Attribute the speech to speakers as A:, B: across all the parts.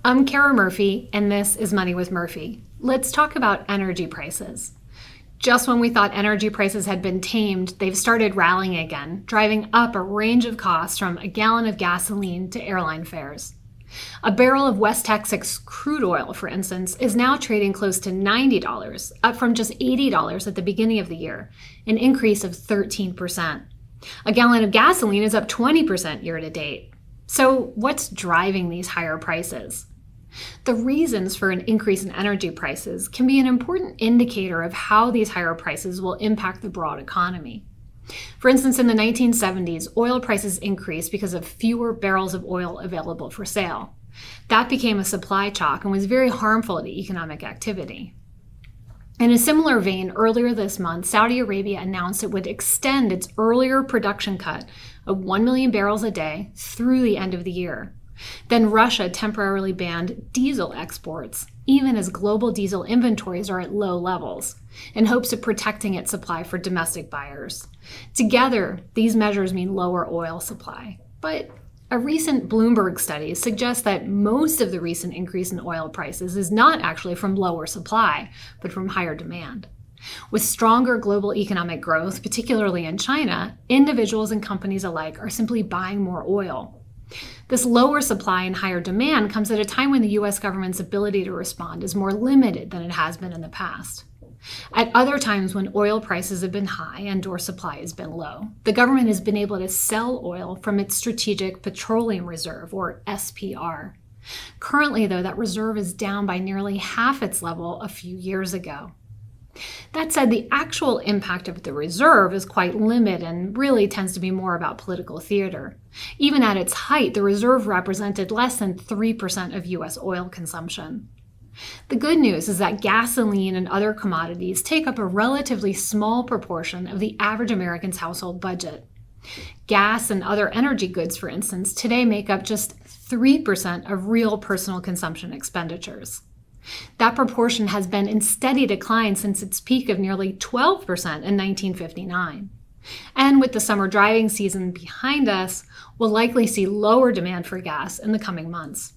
A: I'm Kara Murphy, and this is Money with Murphy. Let's talk about energy prices. Just when we thought energy prices had been tamed, they've started rallying again, driving up a range of costs from a gallon of gasoline to airline fares. A barrel of West Texas crude oil, for instance, is now trading close to $90, up from just $80 at the beginning of the year, an increase of 13%. A gallon of gasoline is up 20% year to date. So what's driving these higher prices? The reasons for an increase in energy prices can be an important indicator of how these higher prices will impact the broad economy. For instance, in the 1970s, oil prices increased because of fewer barrels of oil available for sale. That became a supply shock and was very harmful to economic activity. In a similar vein, earlier this month, Saudi Arabia announced it would extend its earlier production cut of 1 million barrels a day through the end of the year. Then Russia temporarily banned diesel exports, even as global diesel inventories are at low levels, in hopes of protecting its supply for domestic buyers. Together, these measures mean lower oil supply. But a recent Bloomberg study suggests that most of the recent increase in oil prices is not actually from lower supply, but from higher demand. With stronger global economic growth, particularly in China, individuals and companies alike are simply buying more oil. This lower supply and higher demand comes at a time when the U.S. government's ability to respond is more limited than it has been in the past. At other times when oil prices have been high and/or supply has been low, the government has been able to sell oil from its Strategic Petroleum Reserve, or SPR. Currently, though, that reserve is down by nearly half its level a few years ago. That said, the actual impact of the reserve is quite limited and really tends to be more about political theater. Even at its height, the reserve represented less than 3% of U.S. oil consumption. The good news is that gasoline and other commodities take up a relatively small proportion of the average American's household budget. Gas and other energy goods, for instance, today make up just 3% of real personal consumption expenditures. That proportion has been in steady decline since its peak of nearly 12% in 1959. And with the summer driving season behind us, we'll likely see lower demand for gas in the coming months.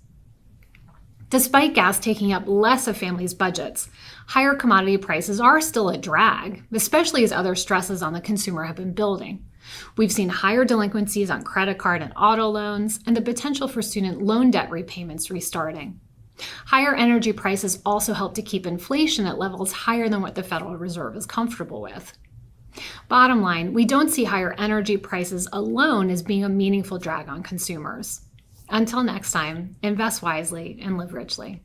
A: Despite gas taking up less of families' budgets, higher commodity prices are still a drag, especially as other stresses on the consumer have been building. We've seen higher delinquencies on credit card and auto loans, and the potential for student loan debt repayments restarting. Higher energy prices also help to keep inflation at levels higher than what the Federal Reserve is comfortable with. Bottom line, we don't see higher energy prices alone as being a meaningful drag on consumers. Until next time, invest wisely and live richly.